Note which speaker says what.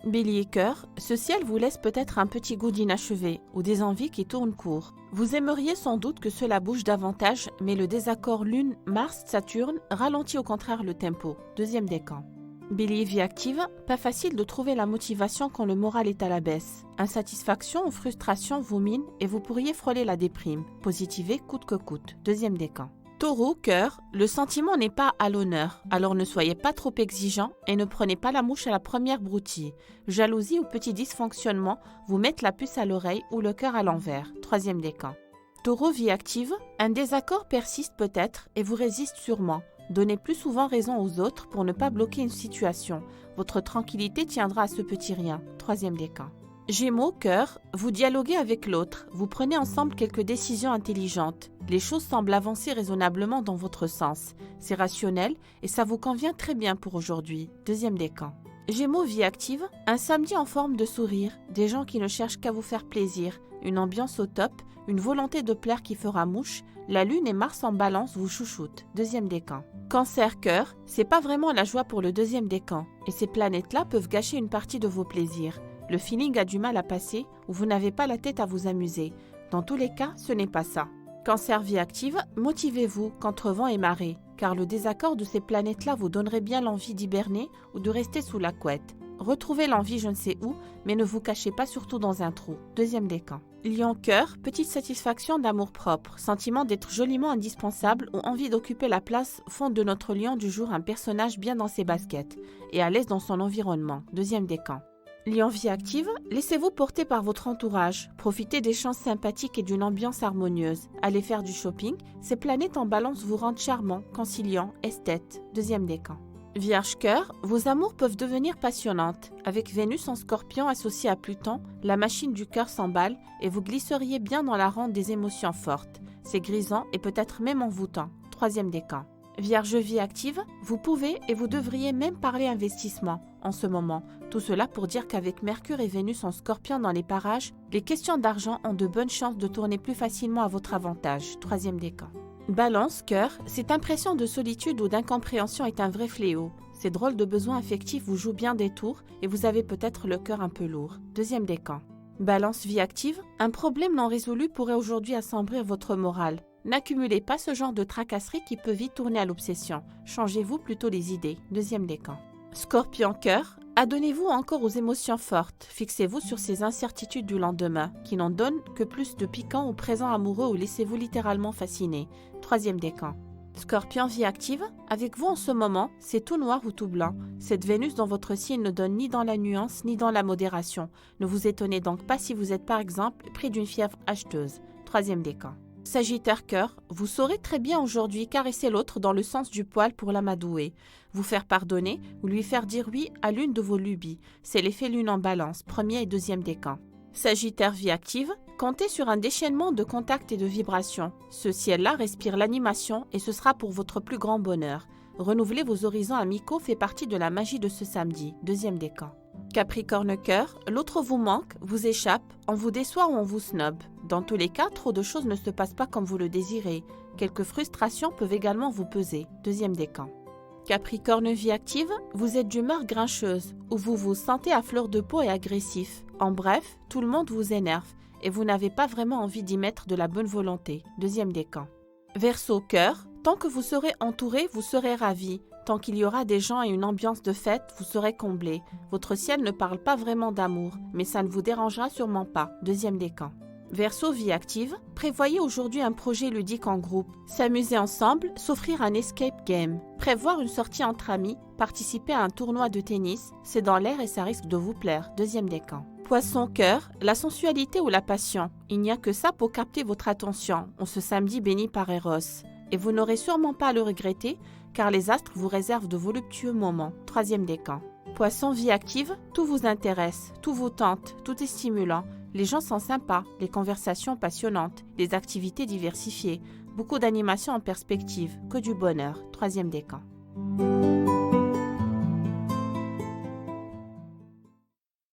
Speaker 1: Bélier cœur, ce ciel vous laisse peut-être un petit goût d'inachevé ou des envies qui tournent court. Vous aimeriez sans doute que cela bouge davantage, mais le désaccord Lune, Mars, Saturne ralentit au contraire le tempo. Deuxième décan. Bélier vie active, pas facile de trouver la motivation quand le moral est à la baisse. Insatisfaction ou frustration vous mine et vous pourriez frôler la déprime. Positivez coûte que coûte. Deuxième décan. Taureau, cœur, le sentiment n'est pas à l'honneur, alors ne soyez pas trop exigeant et ne prenez pas la mouche à la première broutille. Jalousie ou petit dysfonctionnement vous mettent la puce à l'oreille ou le cœur à l'envers. Troisième décan. Taureau, vie active, un désaccord persiste peut-être et vous résiste sûrement. Donnez plus souvent raison aux autres pour ne pas bloquer une situation. Votre tranquillité tiendra à ce petit rien. Troisième décan. Gémeaux, cœur, vous dialoguez avec l'autre, vous prenez ensemble quelques décisions intelligentes. Les choses semblent avancer raisonnablement dans votre sens. C'est rationnel et ça vous convient très bien pour aujourd'hui. Deuxième décan. Gémeaux, vie active, un samedi en forme de sourire, des gens qui ne cherchent qu'à vous faire plaisir, une ambiance au top, une volonté de plaire qui fera mouche, la lune et Mars en balance vous chouchoutent. Deuxième décan. Cancer, cœur, c'est pas vraiment la joie pour le deuxième décan et ces planètes-là peuvent gâcher une partie de vos plaisirs. Le feeling a du mal à passer ou vous n'avez pas la tête à vous amuser. Dans tous les cas, ce n'est pas ça. Cancer vie active, motivez-vous contre vent et marée, car le désaccord de ces planètes-là vous donnerait bien l'envie d'hiberner ou de rester sous la couette. Retrouvez l'envie je ne sais où, mais ne vous cachez pas surtout dans un trou. Deuxième décan. Lion cœur, petite satisfaction d'amour-propre, sentiment d'être joliment indispensable ou envie d'occuper la place font de notre lion du jour un personnage bien dans ses baskets et à l'aise dans son environnement. Deuxième décan. Lion vie active, laissez-vous porter par votre entourage. Profitez d'échanges sympathiques et d'une ambiance harmonieuse. Allez faire du shopping. Ces planètes en balance vous rendent charmant, conciliant, esthète. Deuxième décan. Vierge cœur, vos amours peuvent devenir passionnantes. Avec Vénus en Scorpion associée à Pluton, la machine du cœur s'emballe et vous glisseriez bien dans la rente des émotions fortes. C'est grisant et peut-être même envoûtant. Troisième décan. Vierge vie active, vous pouvez et vous devriez même parler investissement en ce moment. Tout cela pour dire qu'avec Mercure et Vénus en Scorpion dans les parages, les questions d'argent ont de bonnes chances de tourner plus facilement à votre avantage. Troisième décan. Balance, cœur, cette impression de solitude ou d'incompréhension est un vrai fléau. Ces drôles de besoins affectifs vous jouent bien des tours et vous avez peut-être le cœur un peu lourd. Deuxième décan. Balance vie active, un problème non résolu pourrait aujourd'hui assombrir votre morale. N'accumulez pas ce genre de tracasserie qui peut vite tourner à l'obsession. Changez-vous plutôt les idées. Deuxième décan. Scorpion cœur, adonnez-vous encore aux émotions fortes. Fixez-vous sur ces incertitudes du lendemain qui n'en donnent que plus de piquant au présent amoureux ou laissez-vous littéralement fasciner. Troisième décan. Scorpion vie active, avec vous en ce moment, c'est tout noir ou tout blanc. Cette Vénus dans votre signe ne donne ni dans la nuance ni dans la modération. Ne vous étonnez donc pas si vous êtes par exemple pris d'une fièvre acheteuse. Troisième décan. Sagittaire cœur, vous saurez très bien aujourd'hui caresser l'autre dans le sens du poil pour l'amadouer, vous faire pardonner ou lui faire dire oui à l'une de vos lubies. C'est l'effet lune en balance, premier et deuxième décan. Sagittaire vie active, comptez sur un déchaînement de contacts et de vibrations. Ce ciel-là respire l'animation et ce sera pour votre plus grand bonheur. Renouveler vos horizons amicaux fait partie de la magie de ce samedi, deuxième décan. Capricorne cœur, l'autre vous manque, vous échappe, on vous déçoit ou on vous snob. Dans tous les cas, trop de choses ne se passent pas comme vous le désirez. Quelques frustrations peuvent également vous peser. Deuxième décan. Capricorne vie active, vous êtes d'humeur grincheuse ou vous vous sentez à fleur de peau et agressif. En bref, tout le monde vous énerve et vous n'avez pas vraiment envie d'y mettre de la bonne volonté. Deuxième décan. Verseau cœur, tant que vous serez entouré, vous serez ravi. Tant qu'il y aura des gens et une ambiance de fête, vous serez comblé. Votre ciel ne parle pas vraiment d'amour, mais ça ne vous dérangera sûrement pas. Deuxième décan. Verseau vie active, prévoyez aujourd'hui un projet ludique en groupe. S'amuser ensemble, s'offrir un escape game. Prévoir une sortie entre amis, participer à un tournoi de tennis, c'est dans l'air et ça risque de vous plaire. Deuxième décan. Poisson cœur, la sensualité ou la passion. Il n'y a que ça pour capter votre attention. On ce samedi béni par Eros. Et vous n'aurez sûrement pas à le regretter, car les astres vous réservent de voluptueux moments. Troisième décan. Poisson vie active, tout vous intéresse, tout vous tente, tout est stimulant. Les gens sont sympas, les conversations passionnantes, les activités diversifiées, beaucoup d'animations en perspective, que du bonheur. Troisième décan.